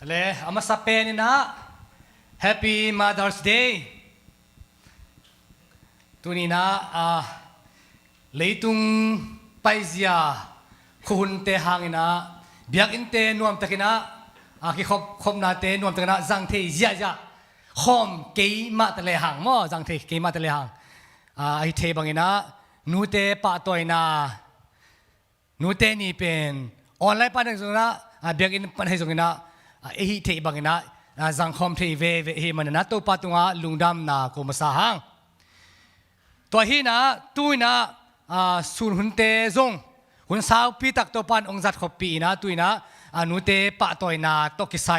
เลยอามาสเปนนะ Happy Mother's Day ตัวนี้นะเลยตุงไปเสียคุณเตหางนะเบียกอินเตนวมตะกินะคิคบนาเตนวมตะกินะจังเทเสียจ้ะคอมเกยมาตะเลหางมั้งจังเทเกยมาตะเลหางไอเทบังนะนูเตปะตัวนะนูเตนี่เป็นออนไลน์ปันให้ส่งนะเบียกอินปันให้ส่งนะไอเทบังนะจังคอมเทเวเฮมันนะตัวปัตุงะลุงดำนะกุมสาหังตัวฮีนะตุยนะสุนหุนเตซงหุนสาวปีตักตัวปันองจัดขบปีนะตุยนะนูเตปะตัวนะตกิไซ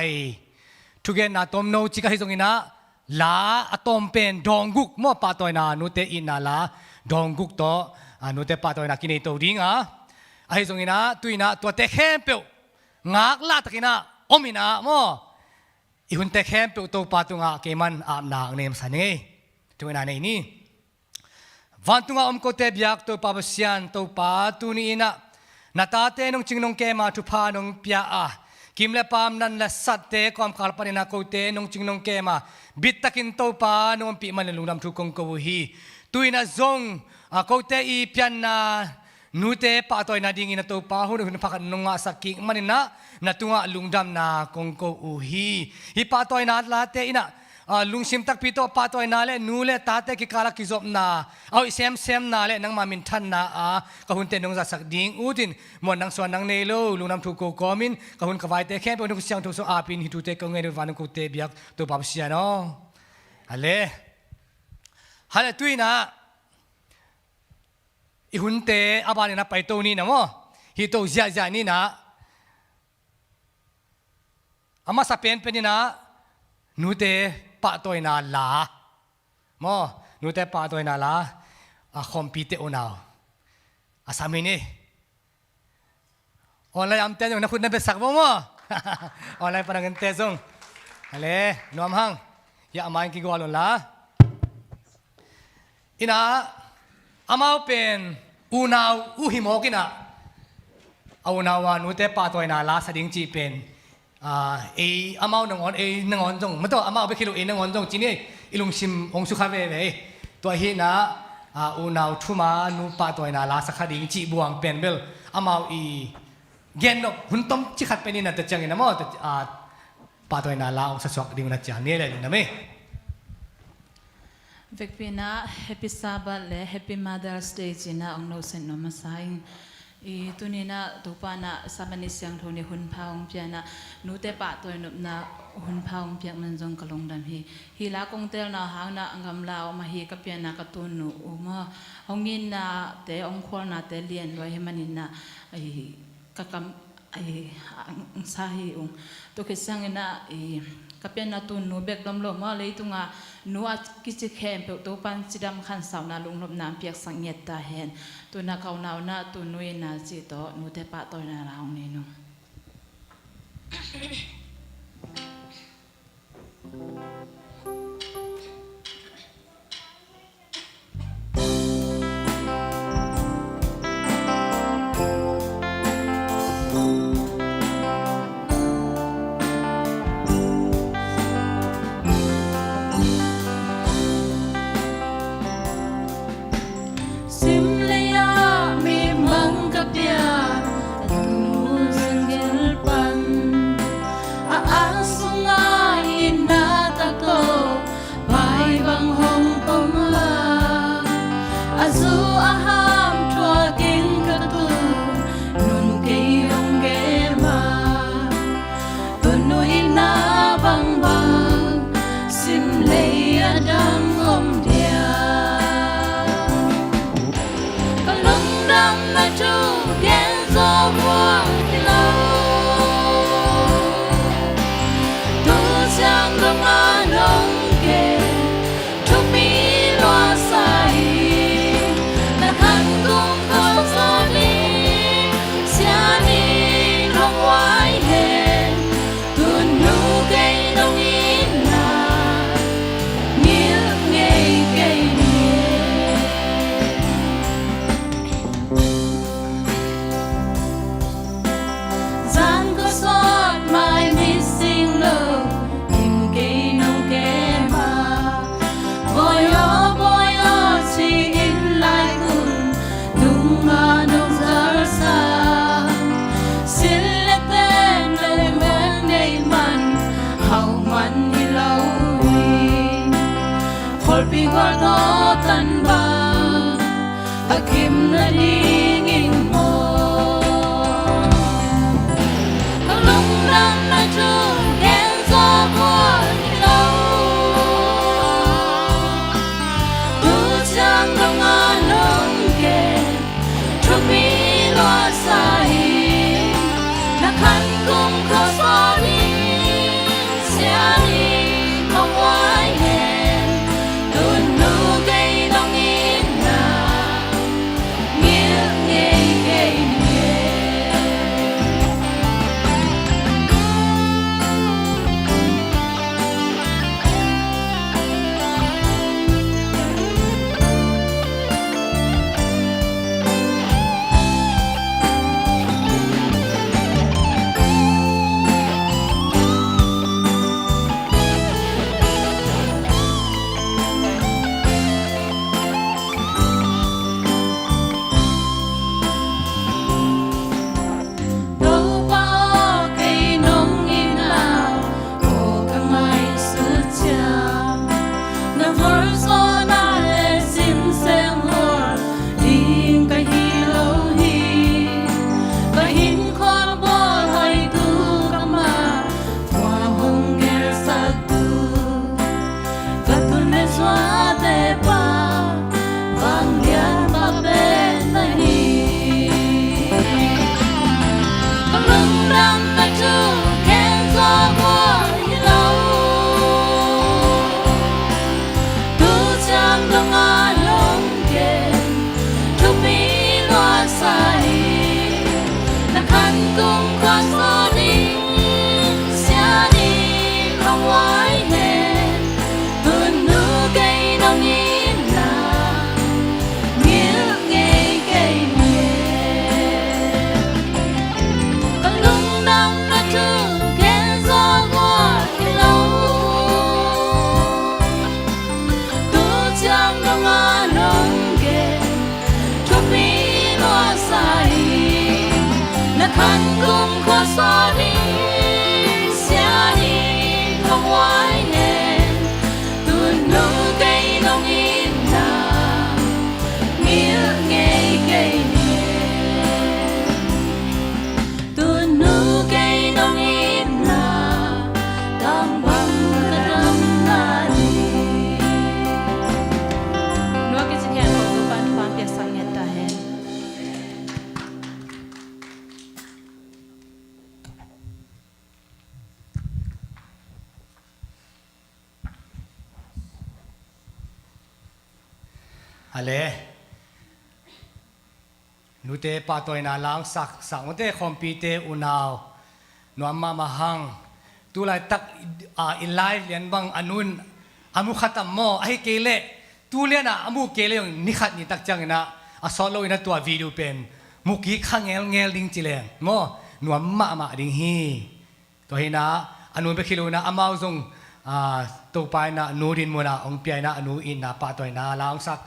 ทุกอย่างนะตอมโนจิกะให้ซงอินะลาอะตอมเป็นดองกุกมั่วปะตัวนะนูเตอินนะลาดองกุกตัวนูเตปะตัวนะกินในตัวดิ้งให้ซงอินะตุยนะตัวเตเข้มเปียวงักลาตะกินะอมินะมั่วอีหุนเตเข้มเปียวตัวปะตัวงะเกมันอาบน้ำเนมสันเองตัวนั้นนี่วันตุงอาโคเตบิยากตัวปาบเซียนตัวปาตุนีนะนาตาเตนงจิงนงเกมาทุพานงเปียกิมเลปามนันละสัตเตความขลปนินาโคเตนงจิงนงเกมาบิดตะกินตัวปานงปีมันลุงดำทุกงกวีตุยนะซงโคเตอีเปียนนานูเตปาตัวนาดิงินะตัวปาหุ่นพักนงอาสักกิมันนะนาตุงลุงดำนากงกวีฮิปาตัวนาลาเตอินะลุงซิมตักปีโตปาตัวนาเลนูเลตาเตกิกาลกิจบนาเอาเซมนาเลนังมามินทันนากะหุนเตนงจัสักดิ้งอูดินหมดนังส่วนนังเนโลลุงนำถูกกอมินกะหุนกวายเตแค่เป็นนุกเสียงทุกสอาปินฮิตุเตกงเงรวานุกุเตบิยักตัวปาบเสียเนาะฮัลเลตุยนะอีหุนเตอาบานินะไปโตนี่นะมั้งฮิโตเจียนี่นะอามาสเปนเป็นนี่นะนูเตปะตัวนาลาโมนูเตปะตัวนาลาคอมพิวเตอร์โอนาวสามีนี่ออนไลน์อัมเตนนักคุณนับเป็นสักบ่มั้งออนไลน์ปนังเตซงอะไรนวมหังอย่ามาอินกิกวาลละอินะอามาเป็นอูนาวอูหิมอกินะอูนาวานูเตปะตัวนาลาสดิ้งจีเป็นอามาหนึ่งวันหนึ่งวันจงไม่ต้องอามาไปคิดดูหนึ่งวันจงจีนี่อิลุงชิมองสุขเวเวตัวฮีนะอุณาวทุ่มานูปาตัวนาลาสักดิ้งจีบวงเป็นเบลอามาเกนนกหุ่นต้มจิขัดเป็นนี่นะแต่จังนะมั้งปาตัวนาลาองสักสวกดิ้งนะจังนี่เลยนะมั้ยเวกปีน่า Happy Sabbath และ Happy Mother's Day จีน่าองโนเซนโนมาไซตัวนี้นะตัวปานะสามัญเสียงทงนี่หุ่นพาวเปียนะนูเตปะตัวนุบนะหุ่นพาวเปียมันจงกลงดันฮีลากงเตลนะหางนะงามลาวมาฮีกับเปียนะกระตุนนูมาหงยินนะเตองควรนะเตเลียนไว้ให้มันนินะกะกำสาฮีองตัวคิดสังนะกับเปียนะตุนนูเบกดมลมมาเลยตุงะนูอากิจแคมเปตัวปันจิดำขันสาวนาลุงลบน้ำเปียกสังเกตตาเห็นตัวนักเขาหนาวนะตัวนุยนาจิโตนูเตปะตัวนาเราเนี่ยนูHãy qua đó tan ba kim na đi nghìn mồ lúc năm na chung khen gió qua lâu tu chẳng đông an nông kề chúc mi loa sai na khăn cùng khó xóa đi sẽ đi không ai hẹn luôn nụ cây đông in na nghĩa nghe cây nghe đâu bao cây nông in nào cô cả ngày suốt cha na vỡ gió na lệ xin xem hoa đình cái hi lâu hi cái hin khoa bỏ hay tu cam ma hoa hồng nghe sa tu cái tu ne xóa te pa vang lian ba bên na hi lưng năm ta chung khen gió qua lâu tu chẳng đông an lông kề chúc mi loa sai na khăn cùng khoan gió đi sẽ đi không ai hẹn tuần nụ cây đông in là nghĩa nghe cây nghe lưng năm ta chung khen gió qua lâu tu chẳng đông an nông kề chúc mi loa sai na khăn cùng khó xóa đi sẽ đi không ai hẹn tuần nụ cây đông in là nghĩa nghe cây nghe tuần nụ cây đông in là đang bằng cả năm na đi nói cái gì hẹn của bạn bạn biết sang nhận ta hẹn ale Nute patoy na lang sak unte kompite unaw no amma mahang tulay tak in live yan bang anun amu khatam mo ai kele tulia na amu kele yung nikhat ni takchang na solo ina tua video pen muki khangel ngel ding chileng mo no amma ma ding hi to hina anun be khilo na amao zong to pai na nurin mo na ong piai na anu in na patoy na lang sak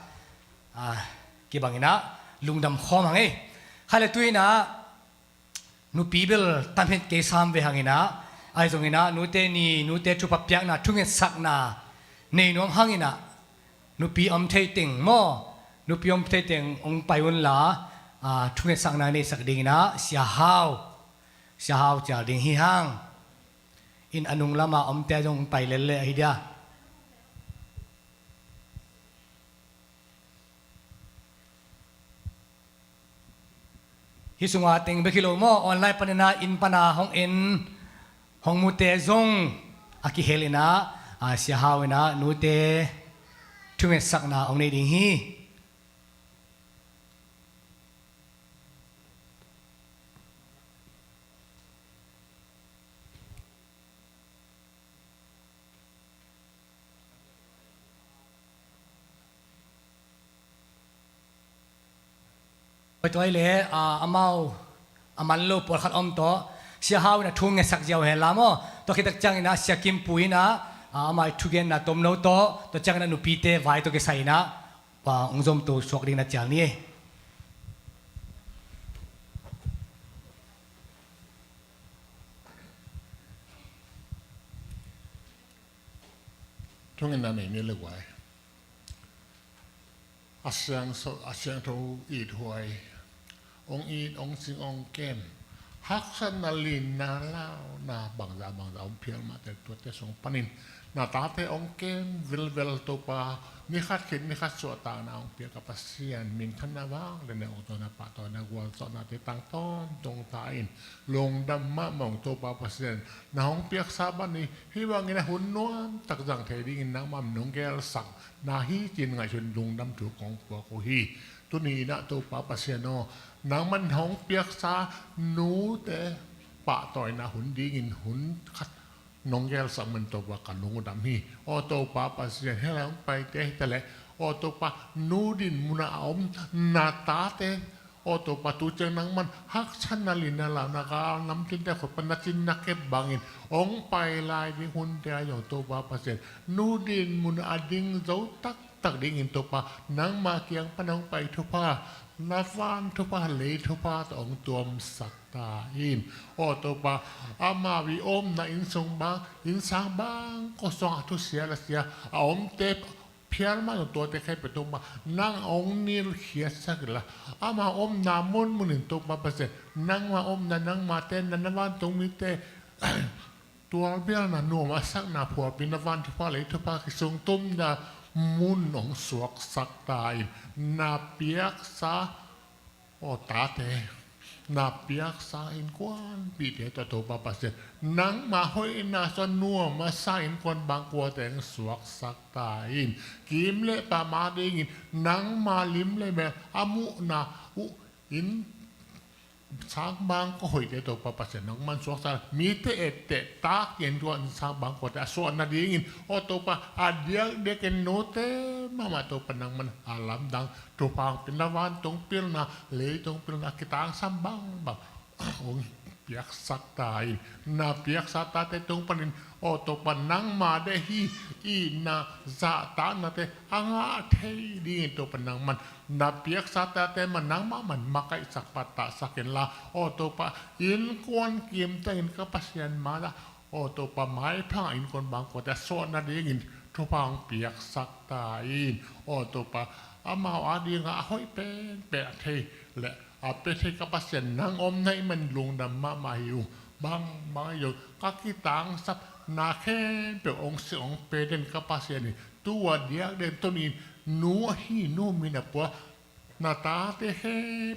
kibangina lungdam khom hange khale tuina nu people tamhet ke sam ve hangina ai zongina nute chupa pyak na thunge sakna nei nom hangina nu pi om theiting mo nu pi om theiting ong paiun la thunge sakna nei sakdingina sia hau cha ding hi hang in anung lama om te jong pai lele hi dia hi sunga ting bekilo mo online panina in pana hong in hong mute zong aki helina sia hawina nute thunge sakna ong nei ding hiตัวเลยamal lo por khat om to sia haw na thung nge sak jaw he lamo to khitak chang ina sia kim pui na amai thugen na tom no to chang na nu pi te vai to ke sai na pa ongzom to sok ding na chang ni thung nge na nei ni le wai อาเซียงอาเซียงทูอีดหวยองอีดองสิงองเกมฮักสันนาลินนาเล่านาบางจาองเพียงมาแต่ตัวแต่สองปนินนาตาเตองเกมวิลตัวปานิคัดขิดนิคัดสวดตานาองเพียงกับปัสเซียนมินขันนาว่างเดนองตัวนาปะตัวนาวัวสอนาเตตังต้นตรงตาอินลงดำมะมองตัวปาปัสเซียนนาองเพียงซาบันนี่ฮิวังเงินหุ่นนวลตักจังเทดิ้งนางมัมนงแกลสักนาฮีจินไงชนลงดำถูกของปัวโคฮีตัวนี้นะตัวปาปัสเซียนโนนางมันห้องเปียกซาหนูแต่ปะต่อยนาหุ่นดีกินหุ่นคัดน้องแก้วสัมมันตัวปะกันลงดำฮีออตัวปาปัสเซียนให้เราไปเตะแต่ละออตัวปะนูดินมุนาอมนาตาเตออตัวปะตูเจนังมันฮักชันนาลินาลานาคาน้ำจินแต่ขดปนัจินนักเก็บบังอินองไปลายดิหุ่นเดียอย่างตัวปาปัสเซียนนูดินมุนาอดิงเจ้าตักดิ่งอินตัวปะนางมาเกียงปนังไปทุพานาฟานทุพาเลยทุพาตองตัวมสักตาอินโอตัวปะอามาวิอมนาอินทรงบางอินสังบางก็ส่งทุเสียละเสียอมเตปเพียรมาตัวเตะใครไปตัวมานั่งองนิลเขียสักละอามาอมนามุนมุนินตัวมาเปอร์เซ็นต์นั่งมาอมนั่งมาเต้นนั่นวันตรงนี้เตตัวเบี้ยน่ะหนูมาสักนาผัวปินวันทุพาเลยทุพาคิทรงตุ้มดามุนของสวกสักตายนาเปียกซาโอตาเตนาเปียกซาอินกวนปีเตตัวปาปัสเซนังมาห้อยนาสนัวมาซาอินกวนบางกัวแต่งสวกสักตายกิมเล่ปามาเดงินนังมาลิมเล่แม่อามุนาอุอินช้างบางก็หอยเตตัวปาปัสเซนังมันสวกสักมีเตเอเตตาเย็นตัวช้างบางก็แต่ส่วนนาดีงินโอตัวปาอาเดียเด็กโนเตมาตัวปนังมันอาลัมดังตัวพางเป็นนวันตรงเปลี่ยนนะเลยตรงเปลี่ยนนะกิตางซ้ำบ้างแบบองเปียกสักตายนาเปียกสักตาเตตรงปนินโอตัวปนังมาได้ฮีอีนาจะตานาเตอ่างาเทดีตัวปนังมันนาเปียกสักตาเตมันนังมามันมาไกสักปัตตาสักเห็นละโอตัวปะอินกวนเกียมเตอินกับปัสยันมาละโอตัวปะไม้พลางอินคนบางคนแต่ส่วนนาดีกินทุพางเปียกสักตาอินโอตัวปะอามาอาดีงาห้อยเป็นเปะเทและอาเปเทกับปัสยันนางอมในมันลุงดำมาอยู่บางอยู่ก็คิดต่างสับนาแค่เปียองเสียงเปเดนกับปัสยันตัวเดียกเดินตัวนี้นัวฮีนัวมีนะปัวนาตาเตเฮ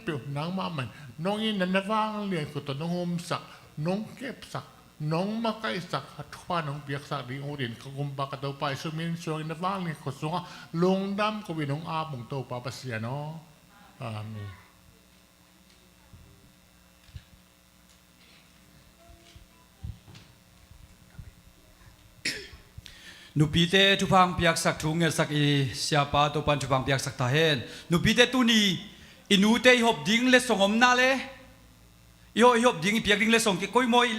เปียนางมามันน้องอินนันว่างเรียนกุตน้องโฮมสักน้องเก็บสักน้องมาไกสักทุกวันน้องเปียกสักดีโอเด่นขกุมปากระโตไปสุมินช่วยนันว่างเรียนกุศลลงดำก็วิน้องอาบุงโตปาปัสยานาะอาเมนนุปีเตทุพังเปียกสักทุงเงสักอีเสียปาตัวปันทุพังเปียกสักตาเห็นนุปีเตตุนีอินูเตหอบดิ้งเลสงอมนาเลอีหอบดิ้งเปียกดิ้งเลสงกิโกยมอย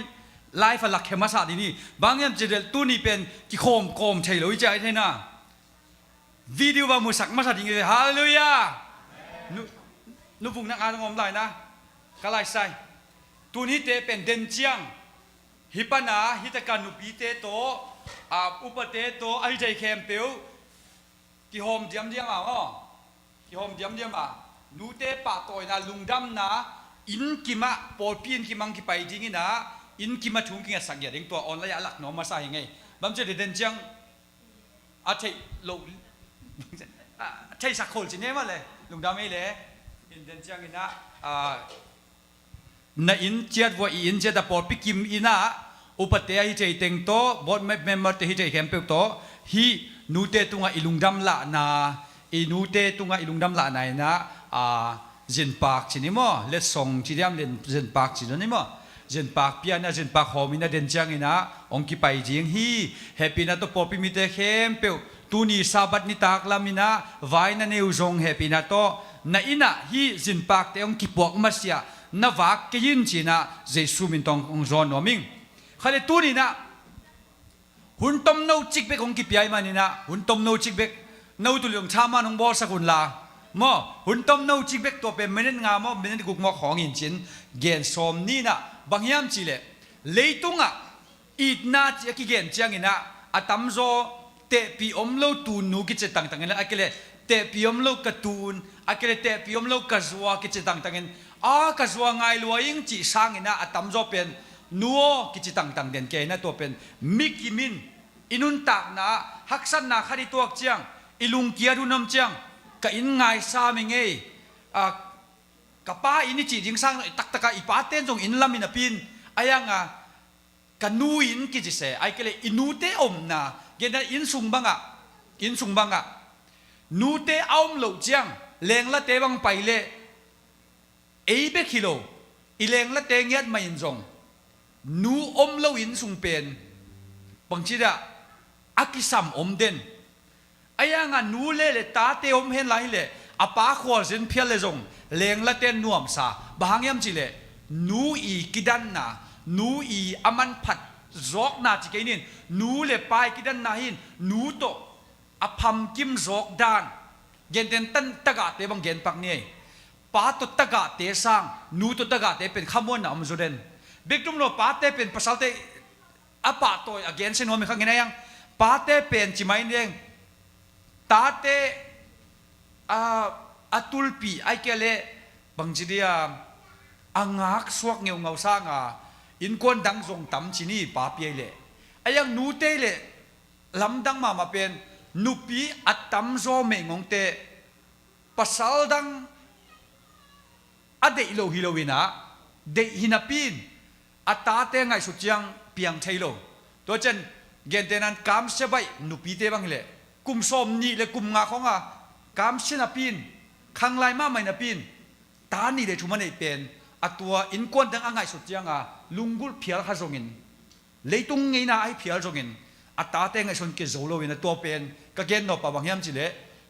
ไลฟ์หลักเข้มมาสาดีนี่บางอย่างจะเดลตุนีเป็นกิโคมโคมใช่หรือใจเท่น่ะวิดีโอบามุสักมาสาดีเลยฮาเลลูยานุพุงนักอ่านงอมได้นะกะไลใส่ตุนีเตเป็นเดนเจียงฮิปนาฮิตการนุปีเตโตอุปเตโตไอใจเข้มเปียวกิโฮมเดียมอ่ะกิโฮมเดียมอ่ะนูเตปะตัวนะลุงดำนะอินกิมะปอปีนกิมังกิไปจริงนะอินกิมะทุ่งกิงสักอย่างตัวออนไลน์หลักน้องมาใส่ยังไงบางทีเดินจังอาใช่ลุงใช่สักคนจริงไหมเลยลุงดำไม่เลยเดินจังนะนะอินเจ็ดว่าอินเจ็ดแต่ปอปีกิมอินะอุปเตยฮิเจติงโตบอดเมมเบอร์เตฮิเจเข้มเปียวโตฮีนูเตตุงะอิลุงดำละนาอีนูเตตุงะอิลุงดำละนายนะจินปากชินิโมเลสซงชิดิามเลนจินปากชินิโมจินปากเปียนะจินปากหอมินะเดนจังอินะองกิไปจิงฮีเฮปีนะโตปอปิมิเตเข้มเปียวตูนีซาบัดนิตากลามินะไวนะเนวจงเฮปีนะโตนะอินะฮีจินปากเตองกิปวกมาเสียนะวากเกยินชินะเจสุมินตององจอนโนมิงขณะตัวนี้นะหุ่นต้มนูจิกเบกของกิปยายมันนี่นะหุ่นต้มนูจิกเบกนูตุลยงชามันของบอสกุลลาหม้อหุ่นต้มนูจิกเบกตัวเป็นเมนงามเมนกุกมอของอินชินเกณฑ์สมนี่นะบางยามจีเล่เลยตุงอ่ะอีดนาจีกิเกณฑ์จังอินะอาตัมโซเตปีอมโลตูนูกิจต่างๆนั่นอะไรเล่เต te piom lo katun akele te piom lo kazwa kichitang tangin kazwa ngai luaing chi sangina atam zo pen nuo kichitang tang den ke na to pen mikimin inun tak na haksan na khari tuak chiang ilung kia du nam chiang ka in ngai sa mi nge kapa ini chi jing sang tak taka ipaten jong in lamina pin ayanga kanuin kijise ai kele inute om na gena in sung banga nute aum lo chiang leng la te bang pai le be kilo ileng la te ngiat mai jong nu om lo in sung pen pangchida akisam om den ayanga nu le ta te om hen lai le apa khol sin phial le jong leng la ten nuam sa bahangyam chile nu i kidan na nu i aman phat zok na chi keinin nu le pai kidan na hin nu to apham kim zok dan gen ten tan taga te bang gen pak ni pa to taga te sang nu to taga te pen khamon na am zoden bigtum no pa te pen pasal te apa to again sin hom khang yang pa te pen chi mai neng ta te atulpi ai kele bangjidia angak suak ngeu ngau sa nga in kon dang zong tam chini pa pi le ayang nu te le lam dang ma pen nupi atam zo me ngong te pasal dang ade ilo hilowina de hinapin atate ngai su chiang piang thailo to chen gen tenan kam se bai nupi te bang le kum som ni le kum nga khonga kam sinapin khang lai ma mai na pin ta ni le thuma nei pen atua in kon dang angai su chianga lungul phial ha zongin leitung ngei na ai phial zongin ata te ngai son ke zolo wina to pen ka gen no pa bang yam chile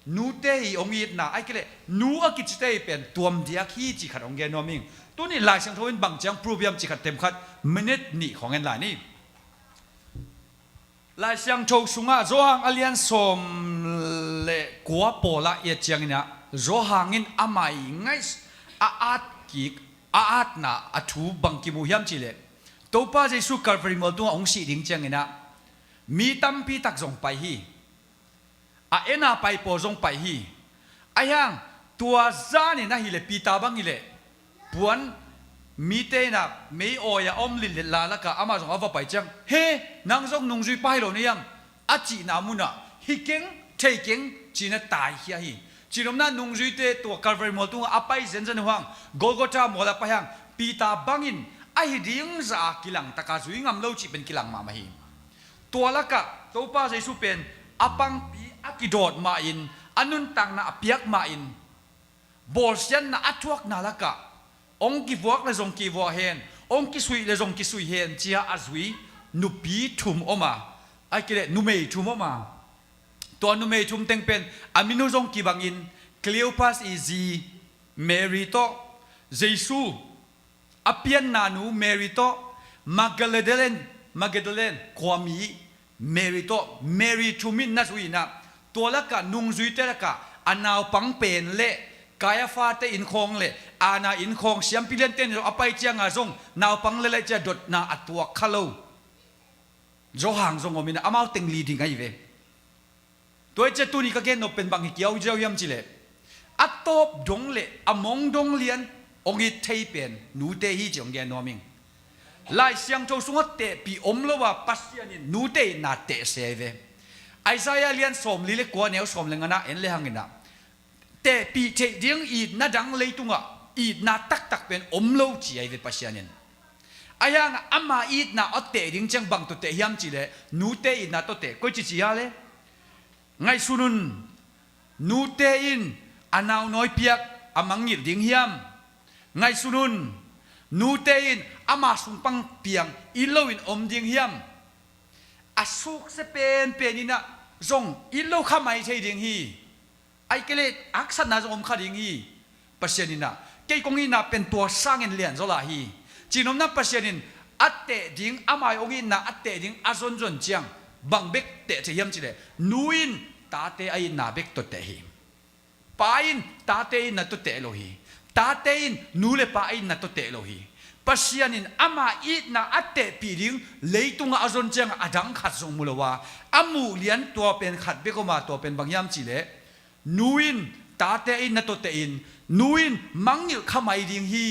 nu te i ongi na ai kele nu a ki chite pen tuam dia khi chi khat ong gen no ming tu ni lai sang thoin bang chang program chi khat tem khat minute ni khong en la ni lai sang tho sunga zo hang alian som le kwa pola ye chiang ina zo hangin amai ngai at ki at na athu bang ki mu yam chile to pa jesu calvary mol tu ong si ding chiang ina mi tam pi tak zong pai hi ena pai po zong pai hi ayang tua zani na hi le pi ta bang hi le puan mi te na me oya om lin le la ka ama zong ava pai chang he nang zong nung zui pai lo ni yam a chi na mu na hi keng thei keng chi na tai hi hi chi rom na nung zui te to calvary mol tu a pai zen zen huang golgotha mola pa hang pi ta bangin ai ding za kilang taka zui ngam lo chi ben kilang ma ma hi tua laka to pa jesu pen apang pi akidot ma in anun tang na apiak ma in bolsian na atwak na laka ong ki vuak le zong ki vuak hen ong ki sui le zong ki sui hen chia azui nupi thum oma ai kile numei thum oma to numei thum teng pen aminu zong ki bangin cleopas izi mary to jesu apian nanu mary to Magdalene kwami Mary to Mary thumin na suina tolaka nung zui te laka anaw pang pen le kaya fa te in khong le ana in khong siam pilen ten apai chianga zong naw pang le le cha dot na atwa khalo zo hang zong omina amau teng li ding ai ve toy che tu ni ka gen no pen bang hi kiau jau yam chile atop dong le among dong lian ongi thei pen nu te hi jong gen no ming lai siang châu sunga te pi om lo wa pasianin nu te na te seve Isaiah lian som li le kwa neu som le ngana en le hangina te pi te ding I na dang leitunga I na tak tak pen om lo chi ai ve pasianin ayang ama I na otte ding chang bang to te hiam chi le nu te I na to te ko chi chi ya le ngai sunun nu te in anau noi piak amangir ding hiam ngai sunun nu te in ama sumpang piang ilowin om ding hiam asuk se pen penina zong ilo khamai thei ding hi ai kele aksan na zong om kha ding hi pasianina ke kongi na pen to sangen lian zola hi chinom na pasianin atte ding amai ongi na atte ding azon zon chiang bangbek te che hiam chile nuin ta te ai na bek to te hi pain ta te na to te lo hi ta te in nule pa ai na to te lo hi pasianin ama I na atte piring leitunga azon chang adang khat zong mulawa amu lian to pen khat be ko ma to pen bangyam chile นูอินตาเตอินนัตเตอินนูอินมังงิลขมายดิงฮี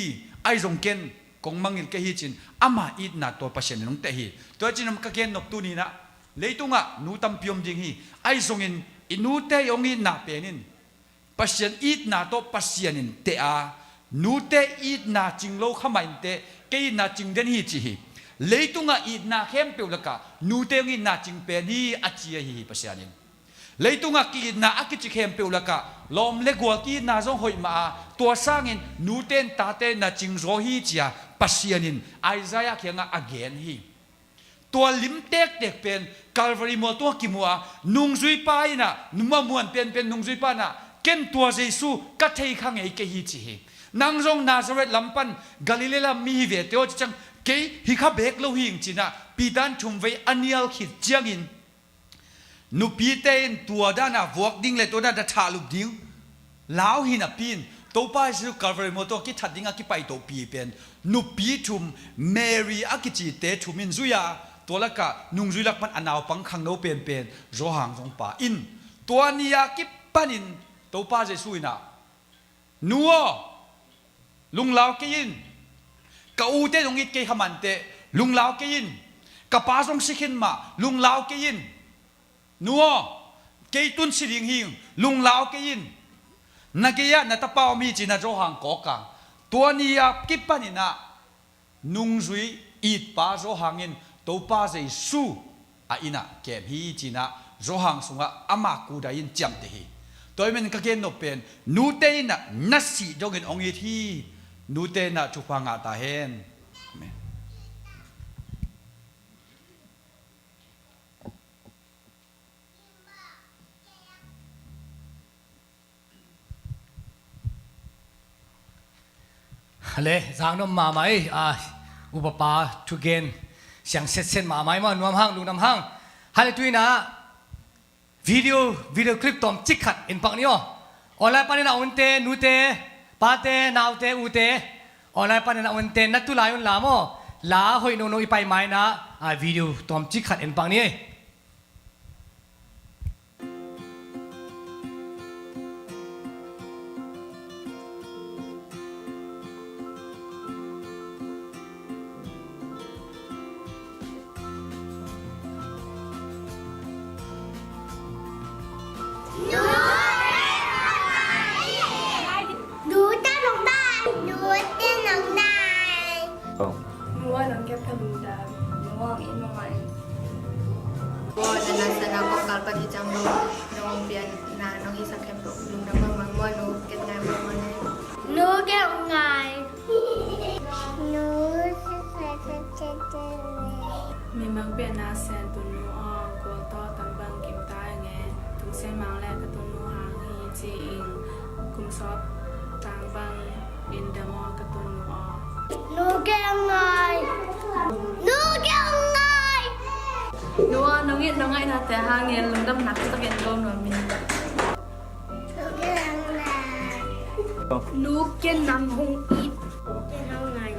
ไอซงเกนกงมังงิลเกฮิจินอามาอีดนาตัวปัชเชนนงเตฮีตัวจินมกะเกนนบตูนีนะเลยตุงะนูตัมพิยมดิงฮีไอซงอินูเตยองอินนาเปนินปัชเชนอีดนาตัวปัชเชนินเตอานูเตอีดนาจิงโลขมายเตเกยนาจิงเดนฮีจิฮีเลยตุงะอีดนาเข้มเปียวละกะนูเตยองอินนาจิงเปนีอาจีฮีปัชเชนินเลยตุงะกีนาอักจิเข้มเปียวละกะลมเลกัวกีนาจงหอยมาตัวสร้างอินนูเตนตาเตนาจิงโรฮีจียปัชเชนินไอซายาเขียงอเกนฮีตัวลิมเต็กเด็กเป็นคาลวารีมัวตัวกิมัวนุงซุยปายนะนุมมวนเป็นนุงซุยปานะเก็นตัวเยซูกัดเทขังเอเกฮีจีนางจงนาซาเรตลำปันกาลิเลลามีเวเตโอจังเกยฮิคาเบกโลหิงจีนะปีดันชุมเวอันเนียลขิดเจียงอินนุปีเตนตัวด้านวอกดิ้งเลยตัวด้านทาลุบดิ้งลาวหินปีนตัวป้ายสุคาลวารีมัวตัวกิทัดดิ้งกิไปตัวปีเป็นนุปีชุมเมรีอากิจิเตชุมินซุยาตัวละกะนุงจุลักมันอนาวปังขังโนเป็นโจหังสงป่าอินตัวนี้ยากิปันินตัวป้าจะสุยนะนัวลุงลาวเกินกะอูเตตรงนี้เกยขมันเตลุงลาวเกินกะป้าสงสิขินมาลุงลาวเกินนัวเกยตุนสิริงหิงลุงลาวเกินนักเกียร์นัตเป้ามีจีน่าโจหังกอกังตัวนี้ยากิปันินะนุงจุยอีดป้าโจหังอินตัวป้าจะสู้อินะเก็บฮีจีน่าโจหังสุงะอามากูได้ยินจำเตฮีตัวมันก็เกินนบเป็นนูเตน่ะนัสสีจงเห็นองค์ที่นูเตน่ะชุพังอาตาเห็นเลยจางน้ำมาไหมอุปปาทุเกนเสียงเซ็ตมาไหมมานวมห้างดูน้ำห้างฮัลโหลทุยนะวิดีโอคลิปตอมจิกขัดอินปักนี้อ๋อออนไลน์ปานนี้นะอุนเตนูเตปาเตนาวเตอูเตออนไลน์ปานนี้นะอุนเตนัตตุลายุนลามอลาหอยโนอีไปไหมนะวิดีโอตอมจิกขัดอินปักนี้Sana ko kalpa di jam lo nong pian na nong isa kempo lung na mang mo no ket ngai mo mo no ke ngai no mi mang pian na sen tu nu ko to tam bang kim ta nge tu se mang le ka tu nu hang hi chi ing kum sop tang bang in da mo ka tu nu no ke ngai no ke ngai Nua nungit nungai na te hangin lungdam nak kita gen ko no min. Nu ke nam hong it ke nang ngai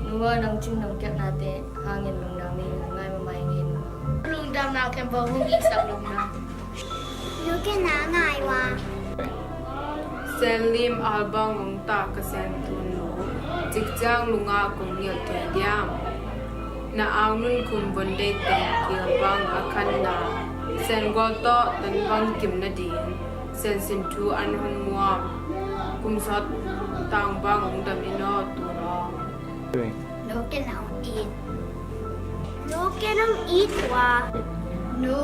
Nua nang chung nang ke na te hangin lungdam ni ngai ma mai ngin lungdam na ke bo hong it sak lung na Nu ke na ngai wa Selim albang ngong ta ka sen tu no Tikjang lunga kong niel te diam Na ang nun kum bonde te kiel bang akan na Sen gol to tan bang kim na din Sen sin tu an hong muam Kum sot tang bang ngong dam ino tu no Nu ke na it Nu ke nang it wa Nu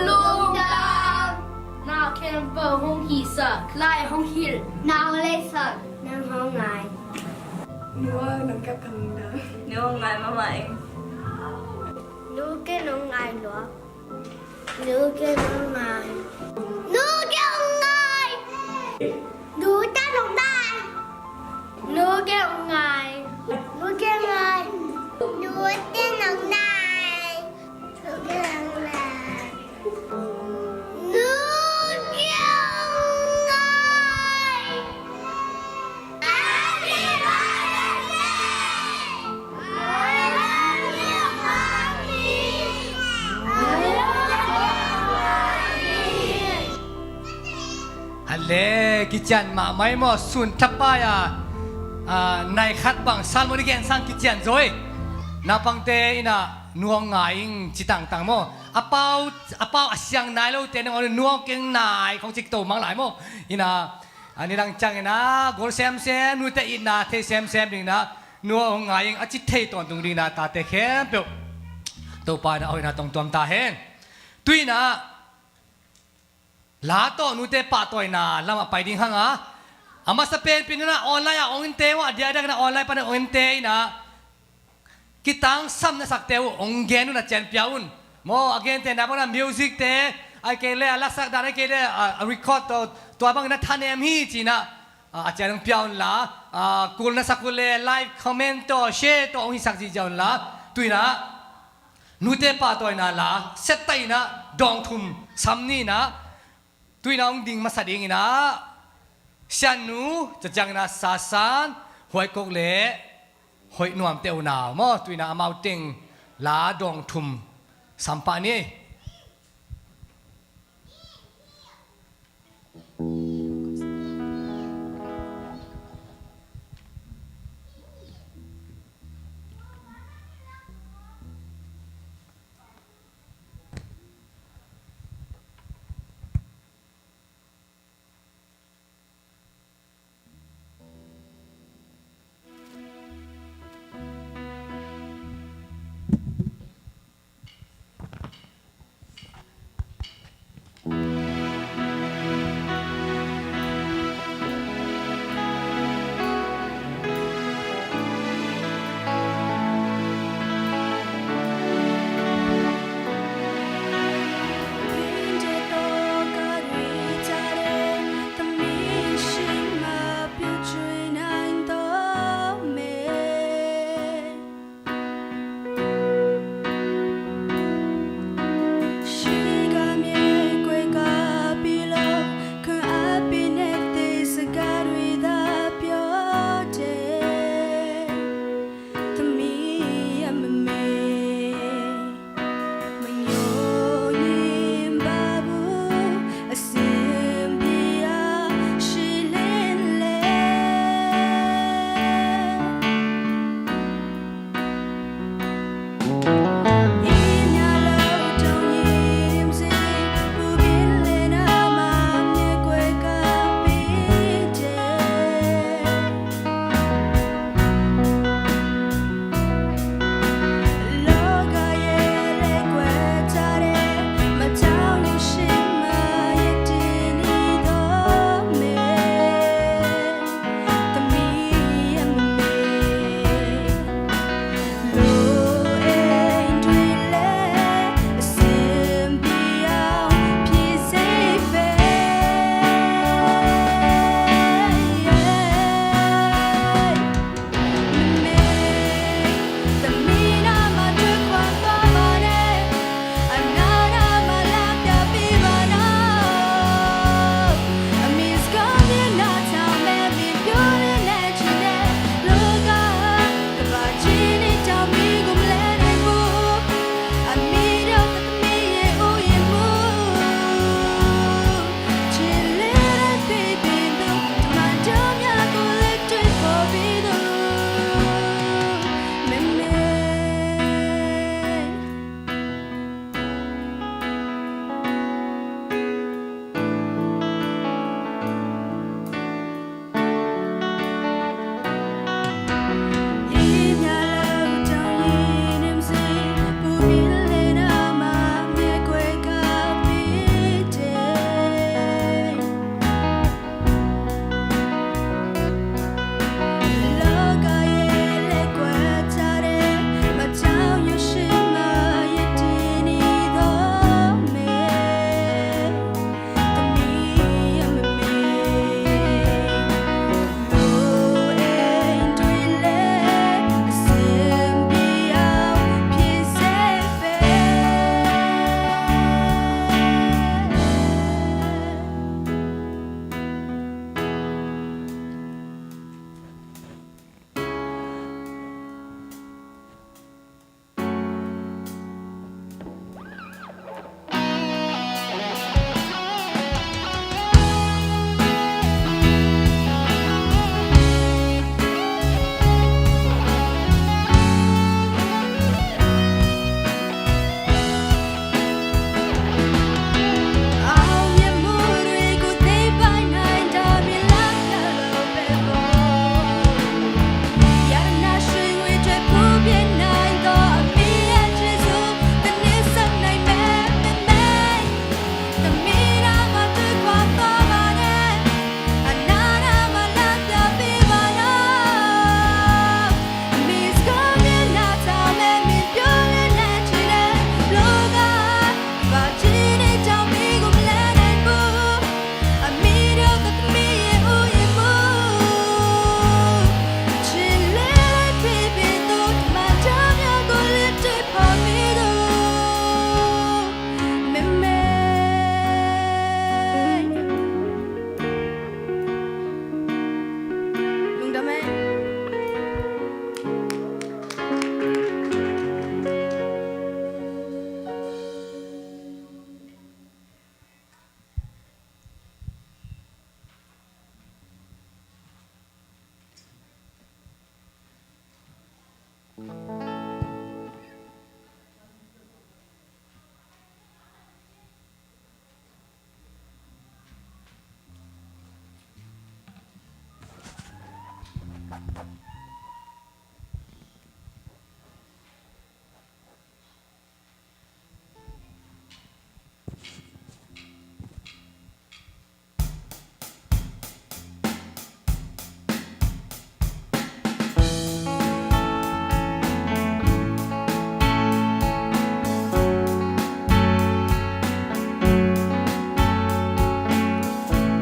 lungdam Na ke bo hong hi sak lai hong hil Na le sak nang hong ngai Nua nang kap kang da Nung ngai ma mai Nu ke nung ngai lo Nu ke nung ngai Nu ke nung ngai Nu ta nung ngai Nu ke nung ngai Nu ke ngai Nu te nung ngai Nu ke nung ngai Nu ke nung ngai Happy birthday กิจันมาไม่หมดสุนทับป้ายในขัดบังซัลโมนิเกนสังกิจันจอยนาปังเตอินะนัวงายจิตังตังโมอาเป้าอาเซียงนายเราเตนงนัวเก่งนายของจิกโตมังหลายโมอินะอันนี้ดังจังนะกอลเซมนูเตอินะเทเซมดิงนะนัวงายอาจิเทตอนตรงดิงนะตาเตเข้มเปียวตัวป้านะเอาอินะตรงตัวตาเห็นตุยนะลาโตนูเตปาตัวนะลำไปดิ้งหังอ่ะอามาสเปนเป็นนะออนไลน์อ่ะองเตว่าเดียดนะออนไลน์ปนองเตนะกิตังซ้ำนะสักเตวองเกนุนะเจนพิอาุนโมอเกนเตนะพวกนั้นมิวสิกเตไอเกเล่ลักษณะไอเกเล่รีคอร์ดตัวบางนัทานเอ็มฮีจีนะอาจารย์พิอาุนละกูลนะสักกูเล่ไลฟ์คอมเมนต์ตัวแชร์ตัวองค์สักจีจาุนละตุยนะนูเตปาตัวนะละเซตไตนะดองทุมซ้ำนี่นะตุยน้องดิ่งมาสะดิ่งนะฉันนูจะจังนะสาสานหวยกกเล่หวยนวมเตียวหนาวมอตุยนะอามาติงลาดองทุมสัมปานี อ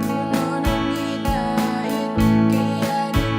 Tulungan kita, kaya di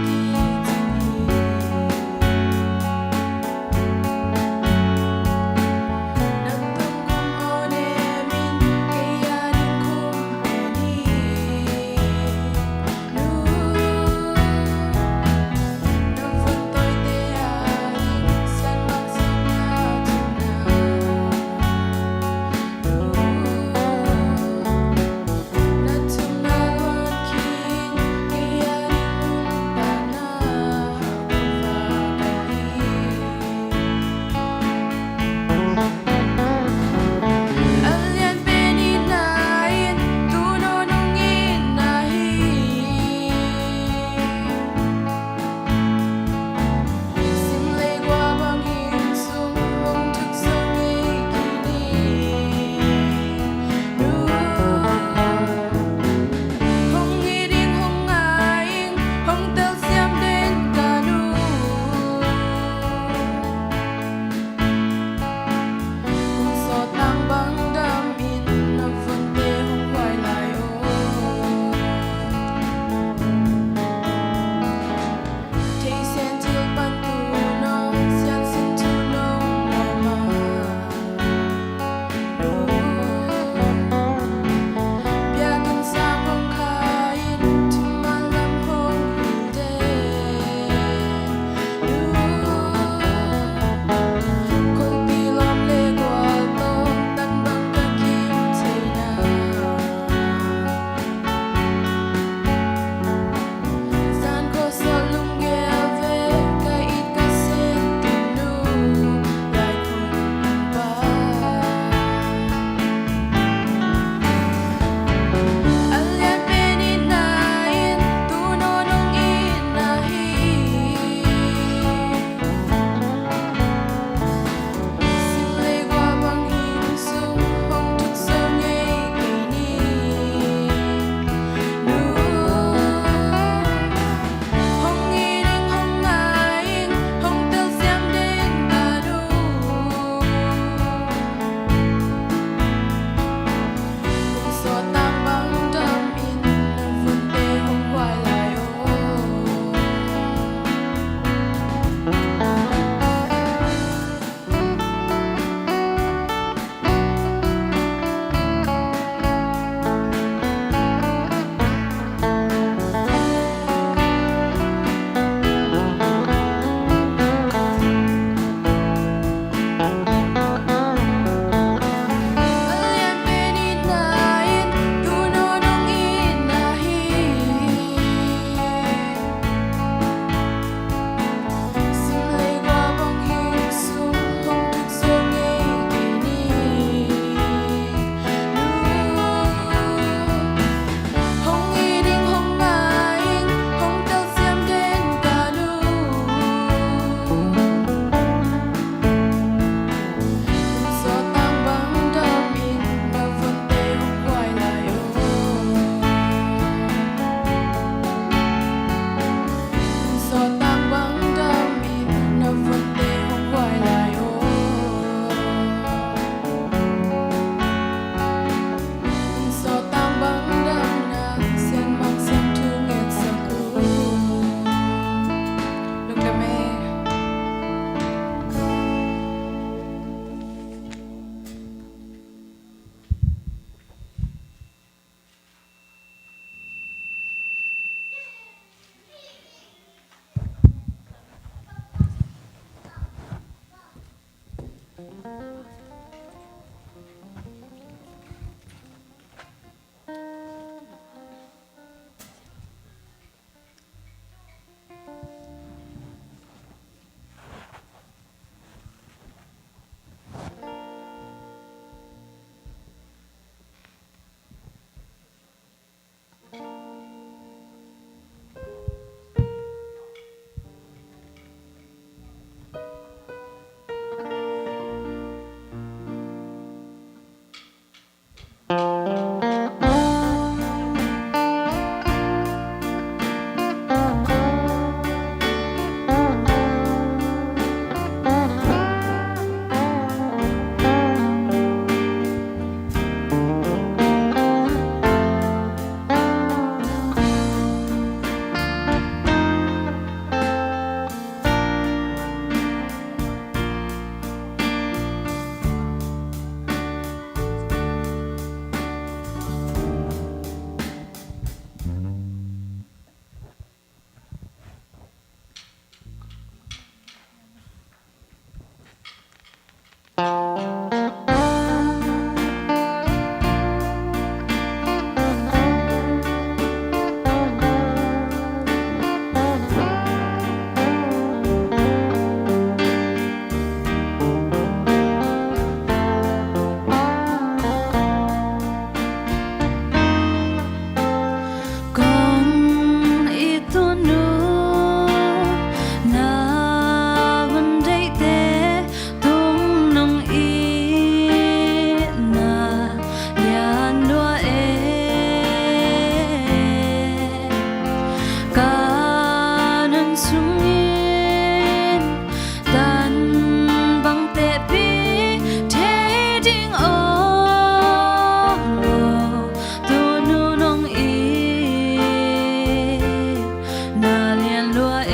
liên lúa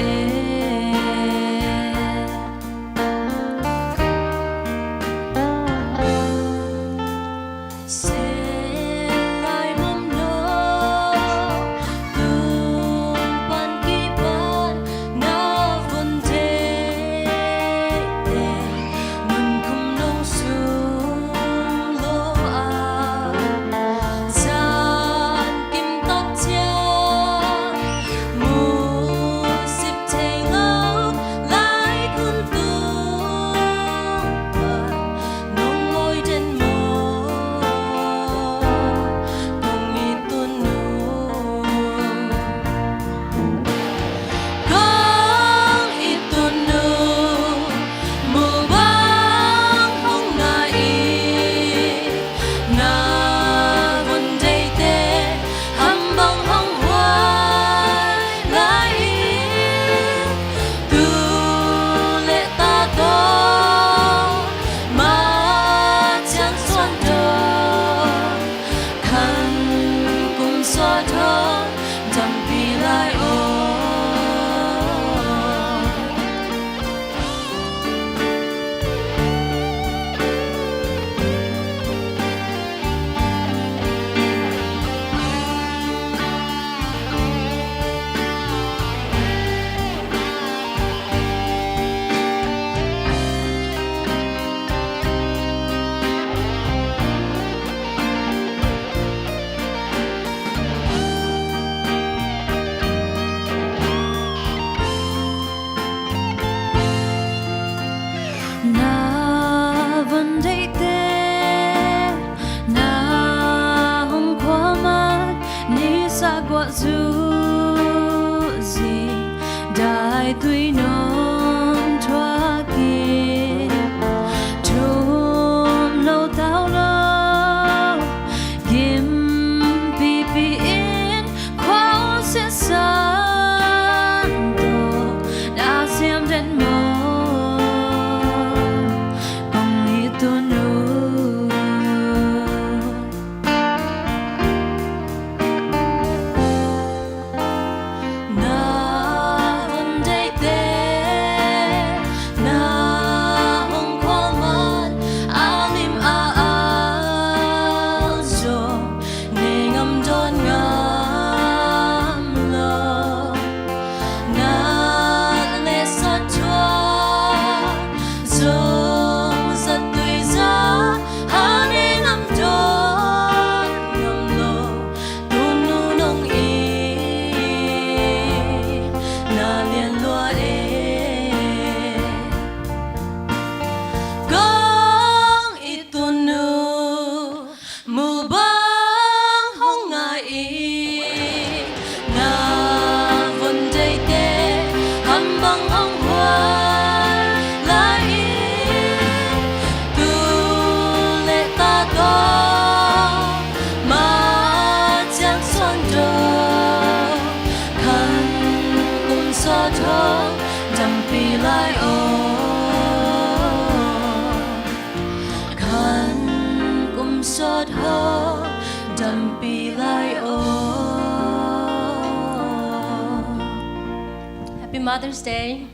Happy Mother's Day.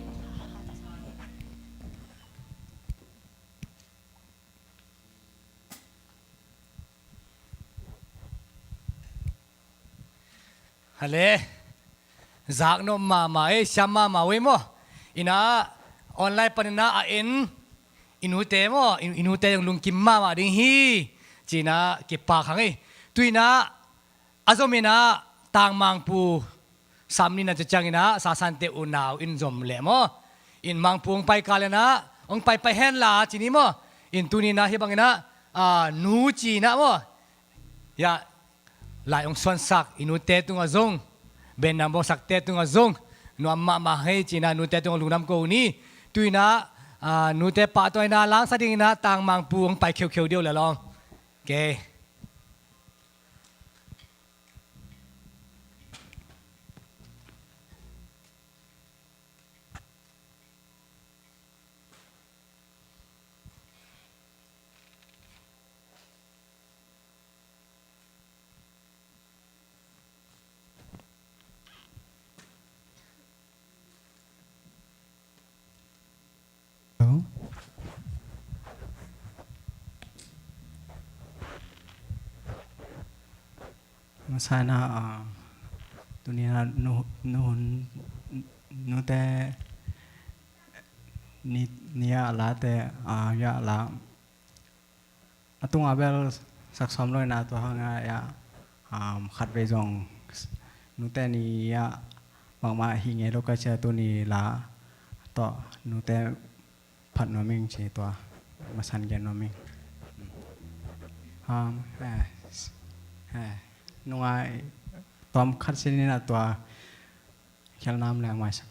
Hale, zak no mama sama mawe mo. Ina online pa na inute mo, inute yung lungkim mama ding hi. China kipakang Tui na Zomi na tang mangpu samni na chang ina sasante unaw in zom le mo. In mangpung pai kala na ong pai hen la chini mo. In tuni na hibang ina nu chi na mo. Ya lai ong son sak inute tung azong ben nambo sakte tung azong no amma mahe china nute tung lunam ko ni tui na nute pa toy na lang sa ding na tang mang puong pai khiu khiu dio la long okay sana dunia nute nia la te ya la atung abel sak som loi na to hanga ya khat ve jong nute ni ya bang ma hi nge lo ka cha tu ni la to nute phat no ming che to ma san gen no ming nungai tom khat sin ni na to khel nam lang mai sak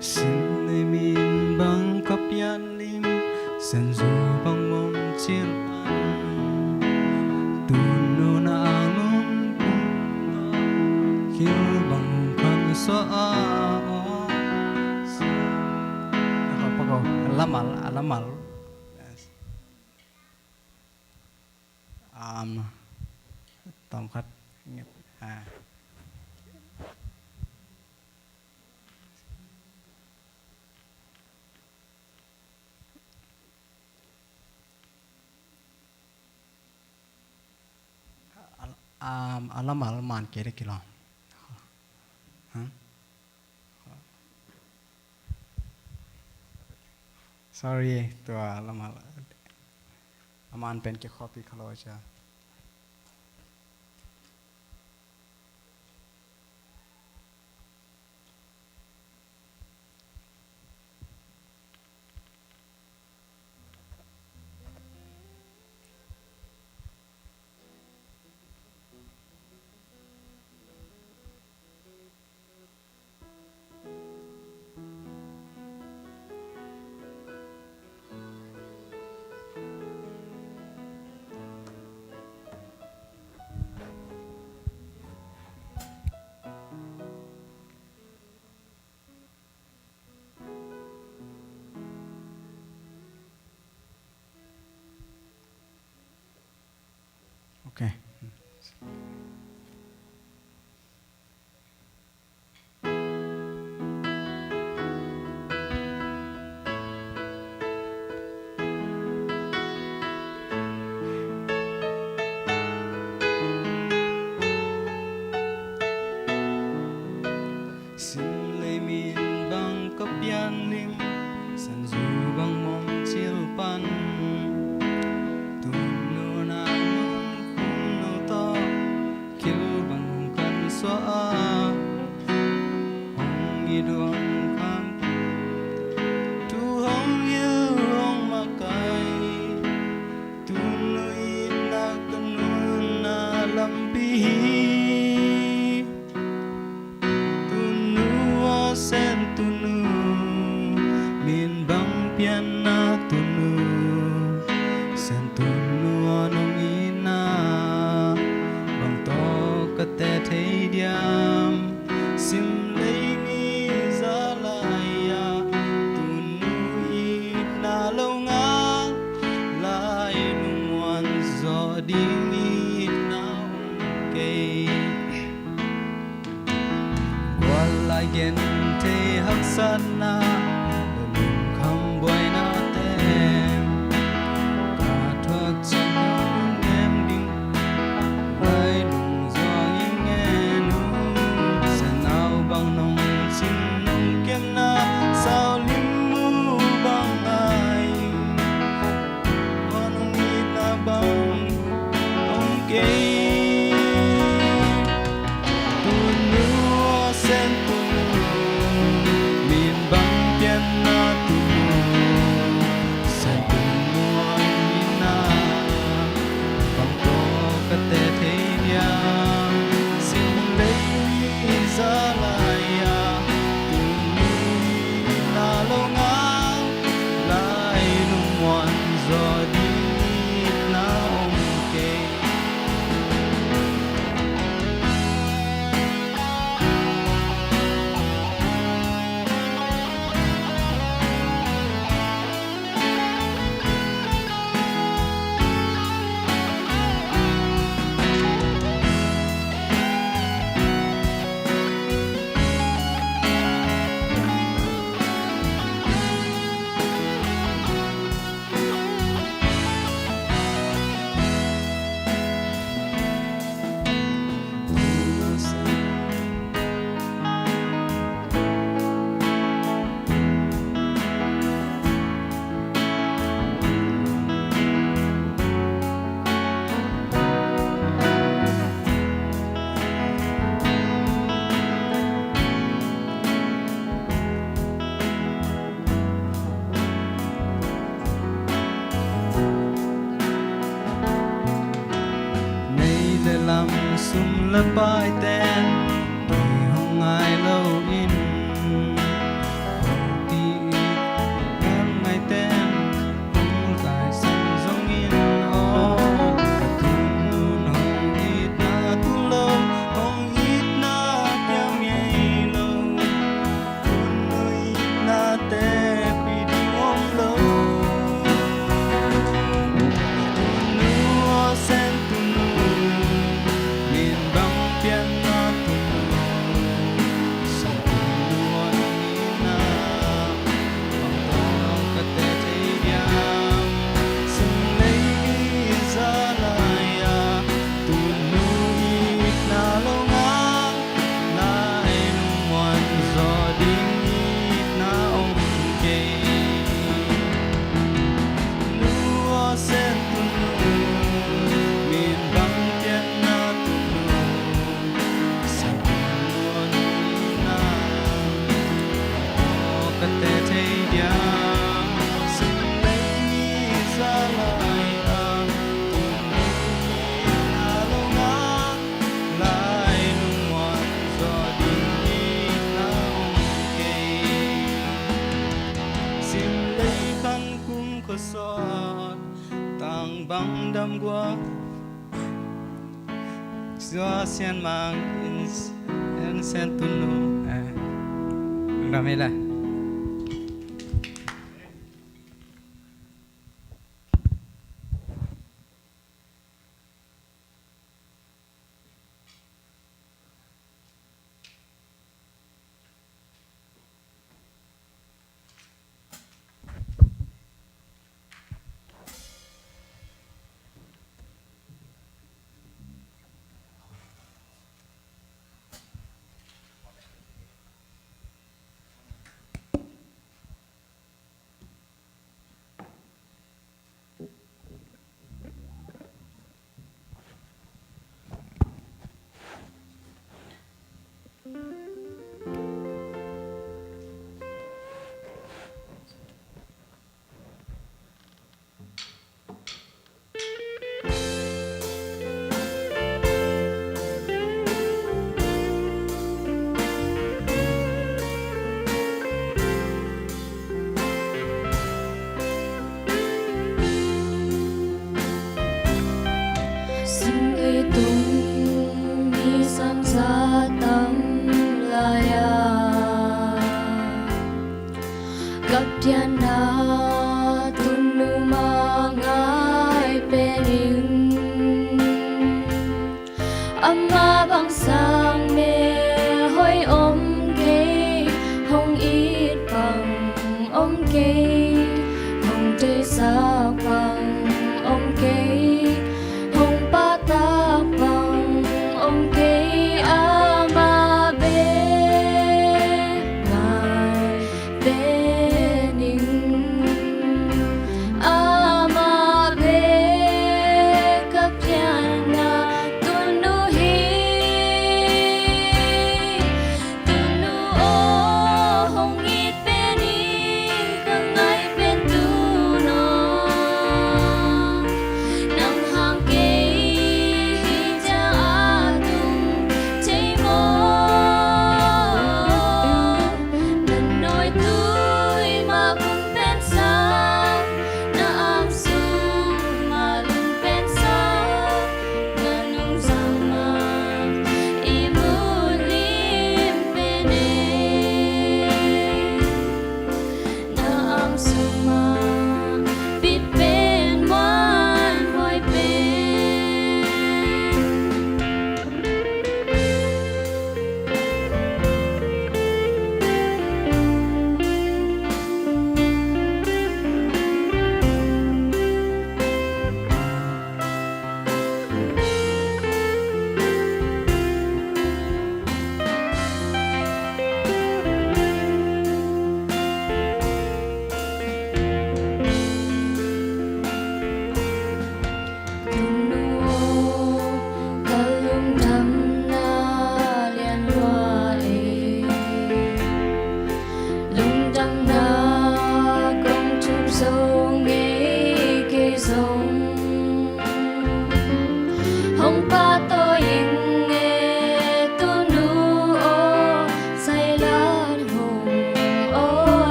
xin lê min bang kapyan lim san du bang mom chiel an tu no na ngun khiu bang kan so a apa kau lamal tom khat alamal man kere kilo sorry to alamal aman pen ke copy khalo cha okay xin lê min bang kapyan lim san du bang mom chiel pan tu no na ngun khum no to kil bang kan so a hong i duang kan tu hong yu hong ma kai tu no i na kan na lam pi sen tunu min bang pian na tunu sen tunu anong ina bang to kate thei diam sim lei mi zalaya tunu ina longa lai nuan zo ding ina ke again te hak sana lum kham boy na te ka thok chang em ding lai lum zo ing nu sa nau bang nong sin nong kem na sao lim mu bang ai nong ni na bang nong ke lỡ bài tên kỳ hồng ai lâu in đi em ngày tên cũng lại xanh giống in ô thun hồng ít na tu lâu hồng ít na kiam nhảy lâu thun nơi ít na tê pi đi ôm lâu nu sen tu nu miền băng pian na tu sa tu luan na băng tao ka te te diam sung lấy ra lại à tu nu ít na lo nga lại nu ngoan gió đinh ít na ông kê nu sen tu nu miền băng pian na tu sa luan na o ka te te diam sung lấy ra lại à tu nu na lo nga lại nu ngoan gió đinh na ông kê sim lấy khăn cung có sọt tang băng đâm qua gió sen mang in sen tu nu Ramela Xin ghi tung mi sam sa tam laya Kapyana tunu mangai pening Amma bang sang me hoi om ke hong ít bằng om ke hong tê sa bằng om ke hong pa ta bằng om ke ama be ngai be ning ama be kapyana tunu hi tunu o hong ít be ni ka ngai ben tu no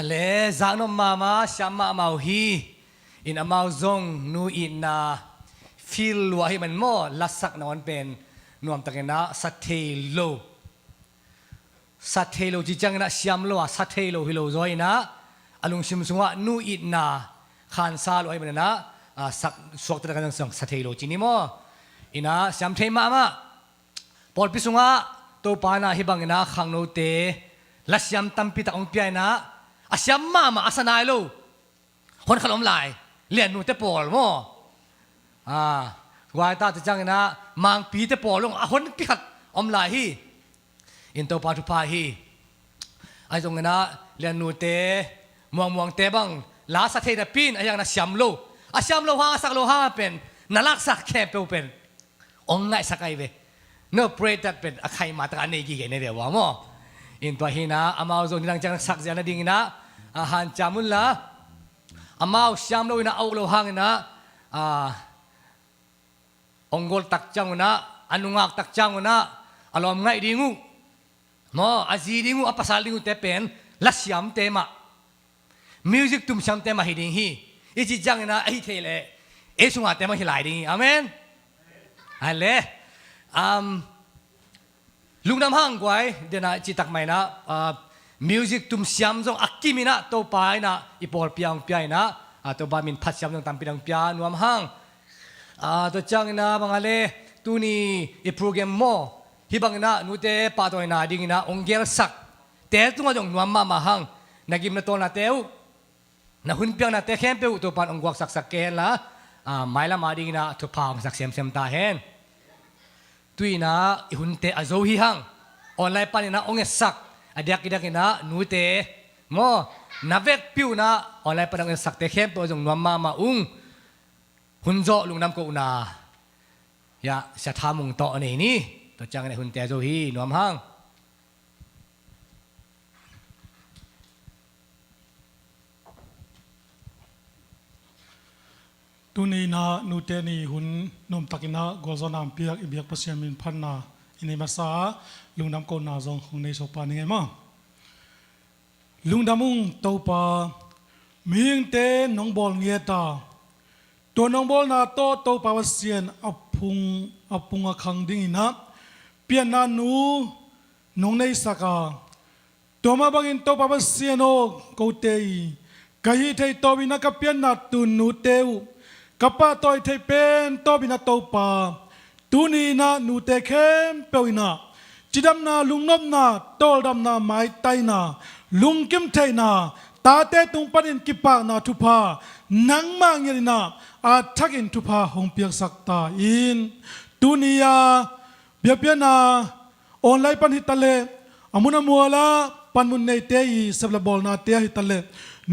เลจางนมมาชามมาเมาฮีอินอมาซงนูอินนาฟิลวะให้มันโมลัสักนอนเป็นนวมตะกันนะสัตเทโลจีจังนะชามโลสัตเทโลฮิโลจอยนะอลุงชิมสุงะนูอินนาขานซาโลให้มันนะสักสวกตะกันสังสัตเทโลจินิโมอินะชามเทมาปอลพิสุงะตัวปานาฮิบังนะขังโนเตลัชยามตัมปิตาองเปียนะอาชยามมาอาสนายโลคนขลมลายเลียนนูเตปอลโมวายตาจะจังนะมังปีเตปอลลงคนพิขัดอมลายฮีอินโตปาทุพาฮีไอ้ตรงนะเลียนนูเตมวงเตบังลาสะเทนปินไอ้ยังนะชยามโลอาชยามโลห้าสักโลห้าเป็นนาลักสักแคบเป็นองไงสักไอเวเนื้อเปรตเป็นใครมาตะกันในกี่เกณฑ์ในเดียวว่ามั้งอินตัวฮีนะอามาโซนี่ดังจังสักเสียนะดิ่งนะอาหารจามุนละอามาชามโลนะเอาโลหังนะองกอลตักจังนะอนุงักตักจังนะอารมณ์ไงดิ่งูมั้งอาจีดิ่งูอัปสาดิ่งูเตเป็นลัชยามเตมามิวสิกตุ้มชามเตมาฮิดิ่งฮีอีจิจังนะไอเทเลเอสุงาเตมาฮิลายดิ่งอาเมนอะไรลุงน้ำห้างไว้เดี๋ยวนะจิตักไม่นะมิวสิกตุ้มเสียมจงอักกิมินะตัวไปนะอีปอลเปียงเปียนะตัวบามินพัดเสียมจงตามปีดังเปียนวมห้างตัวจังนะบางอะไรตัวนี้อีโปรแกรมโมฮิบังนะนูเตปาตัวนะดิ่งนะองเกลสักเตะตัวจงนวมมาห้างนักิมนะตัวนะเตวนะหุ่นเปียงนะเตะเข้มเปียวตัวปานองกวักสักเกลละไม่ละมาดิ่งนะตัวพามสักเสียมตาเห็นตุยนะหุ่นเตะอโซฮีหังออนไลน์ปันนะองเอสักอเดียกิดกินะนูเตโมนาเวกปิวนะออนไลน์ปันองเอสักเตะเข้มตัวจงนวมมาหุ่นโจลุงน้ำกูนายาจะทำมุงโตนี่ตัวจังในหุ่นเตะโซฮีนวมหังตุนีนานูเตนีหุนนมตักินะกอลซอนามเปียกอิเบียกปัสยามินพันนาอินิมาซาลุงดำโกนาซองของในโซปานี่ไงมั้งลุงดำมุงเตาปามิงเตน้องบอลเงียตาตัวน้องบอลนาโตเตาปาวัสเซียนอพุงอคังดิ้งนะเปียนานูน้องในสักาตัวมาบังอินเตาปาวัสเซียนโอโกเตยกะฮิเทยโตวินักเปียนาตุนนูเตวกับป้าต่อยเทเป็นโตบินาโตปาตูนีนานูเตเข้มเปียวนาจิดำนาลุงนบนาโตดำนาไม้ไตนาลุงกิมเทนาตาเตตุงปันินกิปานาทุพานังมังเยนาอาทักอินทุพาหงเปียกสักตาอินตูนียาเบียเปียนาออนไลน์ปันฮิตาเลอามุนามัวลาปันมุนในเตยสับละบอลนาเตยฮิตาเล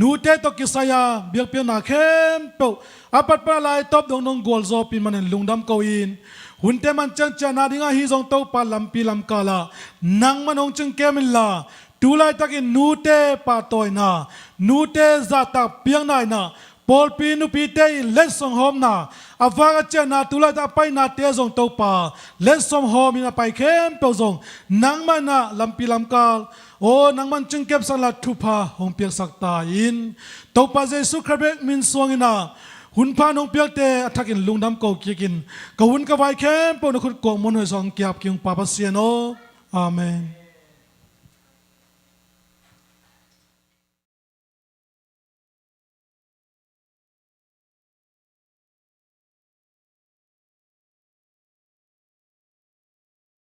นูเตตกิสายาเบียเปียนาเข้มเปียวอาปัดปลาลายตบดงนงกอลโซปิมันลุงดำเกาอินหุ่นเตมันจังจานาดิงาฮิซงเต้าปาลัมปีลัมกาลานังมันองจึงเกมิลลาดูไลตักินนูเตปาตอยนานูเตซาตาเปียงนายนาปอลปีนูปีเตเลสซงโฮมนาอาวากเจนาดูไลตาไปนาเตซงเต้าปาเลสซงโฮมินาไปเข้มเปียวซงนังมันนาลัมปีลัมกาลโอ้นังมันจึงเก็บสังลัดทุพาหงเปียกสักตาอินเต้าปาเจสุคราเบกมินสวงอินาหุ่นพานองเปียกเตอทักินลุงดำเกาเกียกินกหุ่นกวายเข้มปนคุณกงมนหอยสองเกียบกิงปาปเซียโนอาเมน